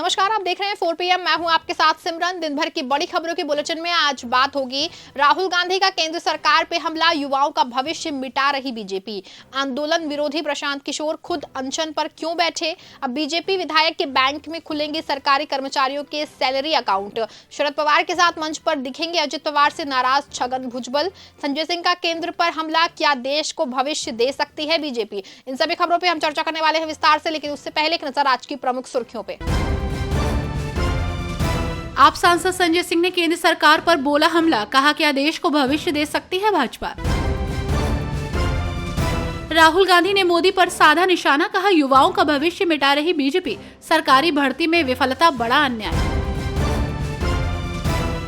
नमस्कार, आप देख रहे हैं 4 PM। मैं हूं आपके साथ सिमरन। दिन भर की बड़ी खबरों के बुलेटिन में आज बात होगी राहुल गांधी का केंद्र सरकार पे हमला, युवाओं का भविष्य मिटा रही बीजेपी, आंदोलन विरोधी प्रशांत किशोर खुद अनशन पर क्यों बैठे, अब बीजेपी विधायक के बैंक में खुलेंगे सरकारी कर्मचारियों के सैलरी अकाउंट, शरद पवार के साथ मंच पर दिखेंगे अजित पवार से नाराज छगन भुजबल, संजय सिंह का केंद्र पर हमला, क्या देश को भविष्य दे सकती है बीजेपी। इन सभी खबरों पर हम चर्चा करने वाले हैं विस्तार से, लेकिन उससे पहले एक नजर आज की प्रमुख सुर्खियों पे। आप सांसद संजय सिंह ने केंद्र सरकार पर बोला हमला, कहा क्या देश को भविष्य दे सकती है भाजपा। राहुल गांधी ने मोदी पर साधा निशाना, कहा युवाओं का भविष्य मिटा रही बीजेपी, सरकारी भर्ती में विफलता बड़ा अन्याय।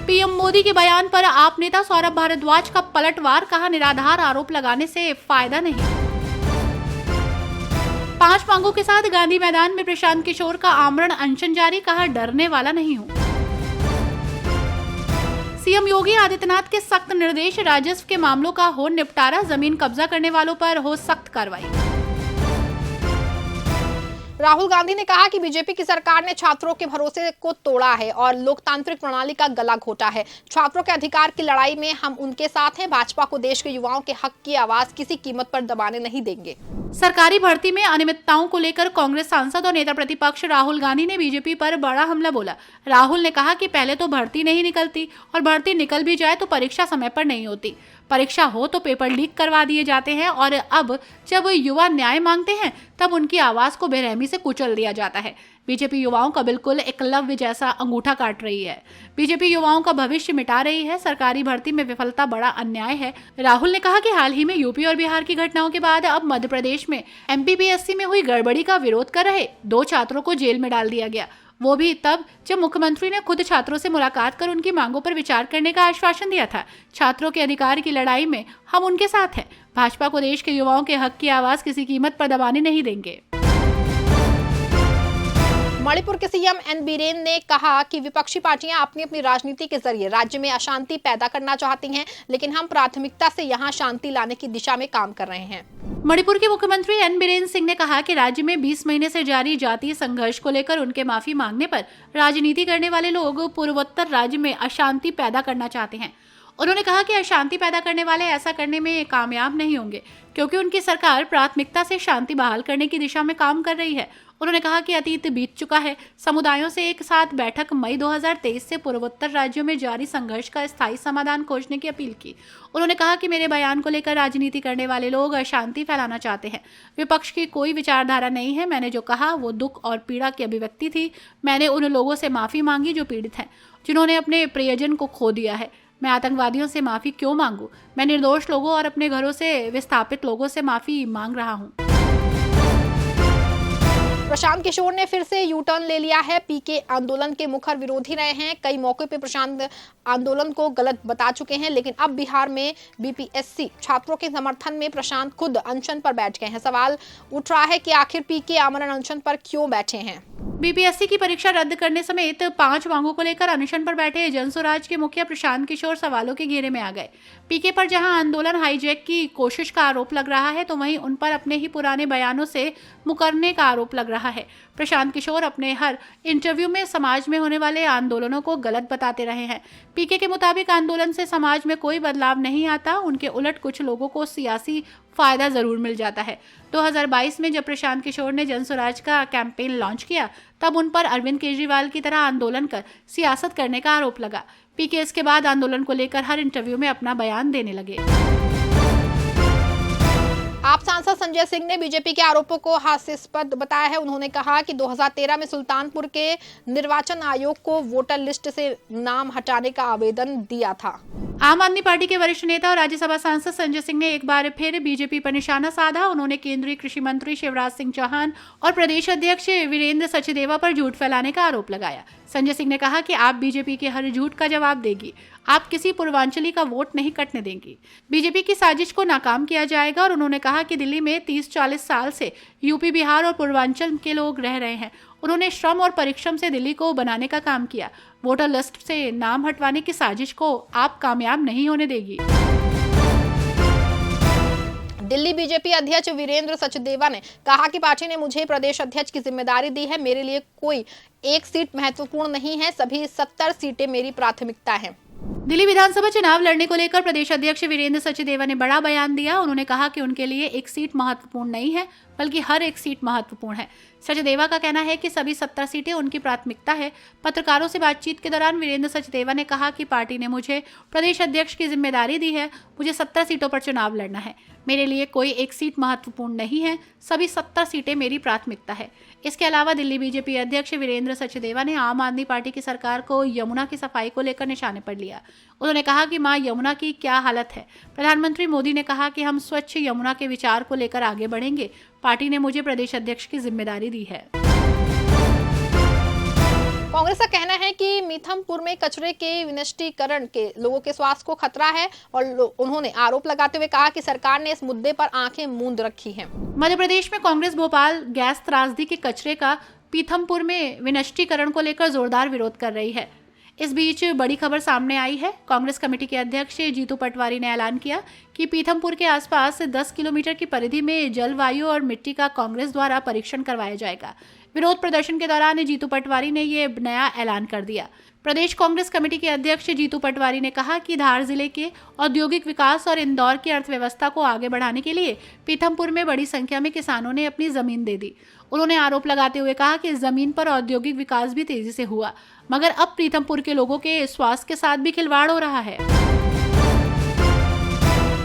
पीएम मोदी के बयान पर आप नेता सौरभ भारद्वाज का पलटवार, कहा निराधार आरोप लगाने से फायदा नहीं। 5 मांगों के साथ गांधी मैदान में प्रशांत किशोर का आमरण अनशन जारी, कहा डरने वाला नहीं हूं। सीएम योगी आदित्यनाथ के सख्त निर्देश, राजस्व के मामलों का हो निपटारा, जमीन कब्जा करने वालों पर हो सख्त कार्रवाई। राहुल गांधी ने कहा कि बीजेपी की सरकार ने छात्रों के भरोसे को तोड़ा है और लोकतांत्रिक प्रणाली का गला घोटा है। छात्रों के अधिकार की लड़ाई में हम उनके साथ हैं। भाजपा को देश के युवाओं के हक की आवाज किसी कीमत पर दबाने नहीं देंगे। सरकारी भर्ती में अनियमितताओं को लेकर कांग्रेस सांसद और नेता प्रतिपक्ष राहुल गांधी ने बीजेपी पर बड़ा हमला बोला। राहुल ने कहा कि पहले तो भर्ती नहीं निकलती और भर्ती निकल भी जाए तो परीक्षा समय पर नहीं होती, परीक्षा हो तो पेपर लीक करवा दिए जाते हैं और अब जब युवा न्याय मांगते हैं तब उनकी आवाज को बेरहमी से कुचल दिया जाता है। बीजेपी युवाओं का बिल्कुल एकलव्य जैसा अंगूठा काट रही है। बीजेपी युवाओं का भविष्य मिटा रही है। सरकारी भर्ती में विफलता बड़ा अन्याय है। राहुल ने कहा कि हाल ही में यूपी और बिहार की घटनाओं के बाद अब मध्य प्रदेश में एमपीपीएससी में हुई गड़बड़ी का विरोध कर रहे 2 छात्रों को जेल में डाल दिया गया, वो भी तब जब मुख्यमंत्री ने खुद छात्रों से मुलाकात कर उनकी मांगों पर विचार करने का आश्वासन दिया था। छात्रों के अधिकार की लड़ाई में हम उनके साथ हैं। भाजपा को देश के युवाओं के हक की आवाज किसी कीमत पर दबाने नहीं देंगे। मणिपुर के सीएम एन बीरेन ने कहा कि विपक्षी पार्टियां अपनी अपनी राजनीति के जरिए राज्य में अशांति पैदा करना चाहती हैं, लेकिन हम प्राथमिकता से यहां शांति लाने की दिशा में काम कर रहे हैं। मणिपुर के मुख्यमंत्री एन बीरेन सिंह ने कहा कि राज्य में 20 महीने से जारी जातीय संघर्ष को लेकर उनके माफी मांगने पर राजनीति करने वाले लोग पूर्वोत्तर राज्य में अशांति पैदा करना चाहते हैं। उन्होंने कहा कि अशांति पैदा करने वाले ऐसा करने में कामयाब नहीं होंगे, क्योंकि उनकी सरकार प्राथमिकता से शांति बहाल करने की दिशा में काम कर रही है। उन्होंने कहा कि अतीत बीत चुका है। समुदायों से एक साथ बैठक मई 2023 से पूर्वोत्तर राज्यों में जारी संघर्ष का स्थायी समाधान खोजने की अपील की। उन्होंने कहा कि मेरे बयान को लेकर राजनीति करने वाले लोग अशांति फैलाना चाहते हैं। विपक्ष की कोई विचारधारा नहीं है। मैंने जो कहा वो दुख और पीड़ा की अभिव्यक्ति थी। मैंने उन लोगों से माफी मांगी जो पीड़ित हैं, जिन्होंने अपने प्रियजन को खो दिया है। मैं आतंकवादियों से माफी क्यों मांगू? मैं निर्दोष लोगों और अपने घरों से विस्थापित लोगों से माफी मांग रहा हूँ। प्रशांत किशोर ने फिर से यू टर्न ले लिया है। पीके आंदोलन के मुखर विरोधी रहे हैं। कई मौके पे प्रशांत आंदोलन को गलत बता चुके हैं, लेकिन अब बिहार में बीपीएससी छात्रों के समर्थन में प्रशांत खुद अनशन पर बैठ गए हैं। सवाल उठ रहा है कि आखिर पीके आमरण अनशन पर क्यों बैठे हैं। बीपीएससी की परीक्षा रद्द करने समेत 5 मांगों को लेकर अनशन पर बैठे जनसुराज के मुखिया प्रशांत किशोर सवालों के घेरे में आ गए। पीके पर जहां आंदोलन हाईजैक की कोशिश का आरोप लग रहा है, तो वहीं उन पर अपने ही पुराने बयानों से मुकरने का आरोप लग रहा है। प्रशांत किशोर अपने हर इंटरव्यू में समाज में होने वाले आंदोलनों को गलत बताते रहे हैं। पीके के मुताबिक आंदोलन से समाज में कोई बदलाव नहीं आता, उनके उलट कुछ लोगों को सियासी फायदा जरूर मिल जाता है। 2022 में जब प्रशांत किशोर ने जनसुराज का कैंपेन लॉन्च किया, तब उन पर अरविंद केजरीवाल की तरह आंदोलन कर सियासत करने का आरोप लगा। पीके इसके बाद आंदोलन को लेकर हर इंटरव्यू में अपना बयान देने लगे। आप सांसद संजय सिंह ने बीजेपी के आरोपों को हास्यास्पद बताया है। उन्होंने कहा कि 2013 में सुल्तानपुर के निर्वाचन आयोग को वोटर लिस्ट से नाम हटाने का आवेदन दिया था। आम आदमी पार्टी के वरिष्ठ नेता और राज्यसभा सांसद संजय सिंह ने एक बार फिर बीजेपी पर निशाना साधा। उन्होंने केंद्रीय कृषि मंत्री शिवराज सिंह चौहान और प्रदेश अध्यक्ष वीरेंद्र सचदेवा पर झूठ फैलाने का आरोप लगाया। संजय सिंह ने कहा कि आप बीजेपी के हर झूठ का जवाब देगी, आप किसी पूर्वांचली का वोट नहीं कटने देंगी। बीजेपी की साजिश को नाकाम किया जाएगा। और उन्होंने कहा कि दिल्ली में 30-40 साल से यूपी, बिहार और पूर्वांचल के लोग रह रहे हैं। उन्होंने श्रम और परिश्रम से दिल्ली को बनाने का काम किया। वोटर लिस्ट से नाम हटवाने की साजिश को आप कामयाब नहीं होने देगी। दिल्ली बीजेपी अध्यक्ष वीरेंद्र सचदेवा ने कहा कि पार्टी ने मुझे प्रदेश अध्यक्ष की जिम्मेदारी दी है। मेरे लिए कोई एक सीट महत्वपूर्ण नहीं है, सभी 70 सीटें मेरी प्राथमिकता हैं। दिल्ली विधानसभा चुनाव लड़ने को लेकर प्रदेश अध्यक्ष वीरेंद्र सचदेवा ने बड़ा बयान दिया। उन्होंने कहा कि उनके लिए एक सीट महत्वपूर्ण नहीं है, बल्कि हर एक सीट महत्वपूर्ण है। सचदेवा का कहना है कि सभी 70 सीटें उनकी प्राथमिकता है। पत्रकारों से बातचीत के दौरान वीरेंद्र सचदेवा ने कहा कि पार्टी ने मुझे प्रदेश अध्यक्ष की जिम्मेदारी दी है। मुझे 70 सीटों पर चुनाव लड़ना है। मेरे लिए कोई एक सीट महत्वपूर्ण नहीं है, सभी 70 सीटें मेरी प्राथमिकता है। इसके अलावा दिल्ली बीजेपी अध्यक्ष वीरेंद्र सचदेवा ने आम आदमी पार्टी की सरकार को यमुना की सफाई को लेकर निशाने पर लिया। उन्होंने कहा कि मां यमुना की क्या हालत है। प्रधानमंत्री मोदी ने कहा कि हम स्वच्छ यमुना के विचार को लेकर आगे बढ़ेंगे। पार्टी ने मुझे प्रदेश अध्यक्ष की जिम्मेदारी दी है। कांग्रेस का कहना है कि मीथमपुर में कचरे के विनिष्टीकरण के लोगों के स्वास्थ्य को खतरा है और उन्होंने आरोप लगाते हुए कहा कि सरकार ने इस मुद्दे पर आंखें मूंद रखी हैं। मध्य प्रदेश में कांग्रेस भोपाल गैस त्रासदी के कचरे का पीथमपुर में विनिष्टीकरण को लेकर जोरदार विरोध कर रही है। इस बीच बड़ी खबर सामने आई है। कांग्रेस कमेटी के अध्यक्ष जीतू पटवारी ने ऐलान किया कि पीथमपुर के आसपास 10 किलोमीटर की परिधि में जलवायु और मिट्टी का कांग्रेस द्वारा परीक्षण करवाया जाएगा। विरोध प्रदर्शन के दौरान जीतू पटवारी ने ये नया ऐलान कर दिया। प्रदेश कांग्रेस कमेटी के अध्यक्ष जीतू पटवारी ने कहा कि धार जिले के औद्योगिक विकास और इंदौर की अर्थव्यवस्था को आगे बढ़ाने के लिए पीथमपुर में बड़ी संख्या में किसानों ने अपनी जमीन दे दी। उन्होंने आरोप लगाते हुए कहा कि इस जमीन पर औद्योगिक विकास भी तेजी से हुआ, मगर अब पीथमपुर के लोगों के स्वास्थ्य के साथ भी खिलवाड़ हो रहा है।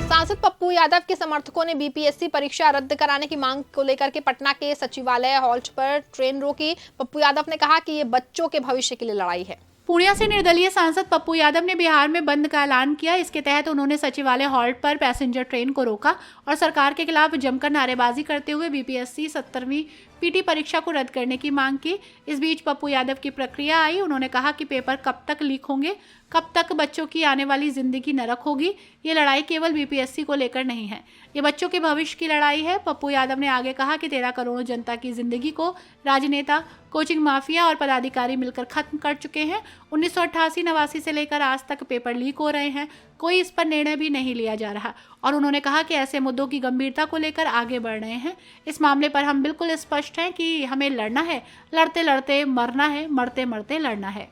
सांसद पप्पू यादव के समर्थकों ने बीपीएससी परीक्षा रद्द कराने की मांग को लेकर के पटना के सचिवालय हॉल पर ट्रेन रोकी। पप्पू यादव ने कहा कि ये बच्चों के भविष्य के लिए लड़ाई है। पूर्णिया से निर्दलीय सांसद पप्पू यादव ने बिहार में बंद का ऐलान किया। इसके तहत उन्होंने सचिवालय हॉल्ट पर पैसेंजर ट्रेन को रोका और सरकार के खिलाफ जमकर नारेबाजी करते हुए बीपीएससी 70वीं पीटी परीक्षा को रद्द करने की मांग की। इस बीच पप्पू यादव की प्रक्रिया आई। उन्होंने कहा कि पेपर कब तक लीक होंगे, कब तक बच्चों की आने वाली जिंदगी नरक होगी। ये लड़ाई केवल बीपीएससी को लेकर नहीं है, ये बच्चों के भविष्य की लड़ाई है। पप्पू यादव ने आगे कहा कि 13 करोड़ जनता की जिंदगी को राजनेता, कोचिंग माफिया और पदाधिकारी मिलकर खत्म कर चुके हैं। 1988-89 से लेकर आज तक पेपर लीक हो रहे हैं, कोई इस पर निर्णय भी नहीं लिया जा रहा। और उन्होंने कहा कि ऐसे मुद्दों की गंभीरता को लेकर आगे बढ़ रहे हैं। इस मामले पर हम बिल्कुल स्पष्ट हैं कि हमें लड़ना है, लड़ते लड़ते मरना है, मरते मरते लड़ना है।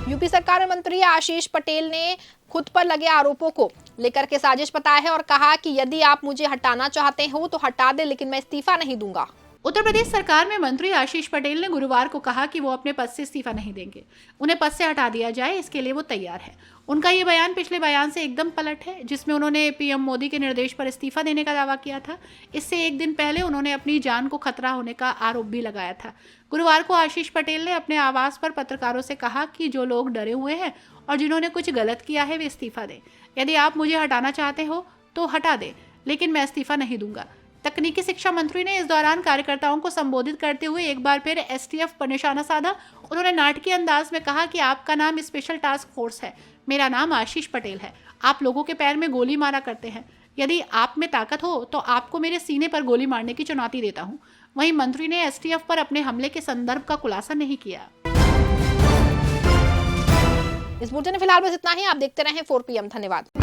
यूपी सरकार में मंत्री आशीष पटेल ने खुद पर लगे आरोपों को लेकर के साजिश बताया है और कहा कि यदि आप मुझे हटाना चाहते हो तो हटा दे, लेकिन मैं इस्तीफा नहीं दूंगा। उत्तर प्रदेश सरकार में मंत्री आशीष पटेल ने गुरुवार को कहा कि वो अपने पद से इस्तीफा नहीं देंगे, उन्हें पद से हटा दिया जाए, इसके लिए वो तैयार है। उनका ये बयान पिछले बयान से एकदम पलट है, जिसमें उन्होंने पीएम मोदी के निर्देश पर इस्तीफा देने का दावा किया था। इससे एक दिन पहले उन्होंने अपनी जान को खतरा होने का आरोप भी लगाया था। गुरुवार को आशीष पटेल ने अपने आवास पर पत्रकारों से कहा कि जो लोग डरे हुए हैं और जिन्होंने कुछ गलत किया है वे इस्तीफा दें। यदि आप मुझे हटाना चाहते हो तो हटा दें, लेकिन मैं इस्तीफा नहीं दूंगा। तकनीकी शिक्षा मंत्री ने इस दौरान कार्यकर्ताओं को संबोधित करते हुए एक बार फिर एसटीएफ पर निशाना साधा। उन्होंने नाटकीय अंदाज में कहा कि आपका नाम स्पेशल टास्क फोर्स है, मेरा नाम आशीष पटेल है। आप लोगों के पैर में गोली मारा करते हैं, यदि आप में ताकत हो तो आपको मेरे सीने पर गोली मारने की चुनौती देता हूं। वहीं मंत्री ने एसटीएफ पर अपने हमले के संदर्भ का खुलासा नहीं किया। इस बुलेटिन में फिलहाल बस इतना ही। आप देखते रहें 4 PM। धन्यवाद।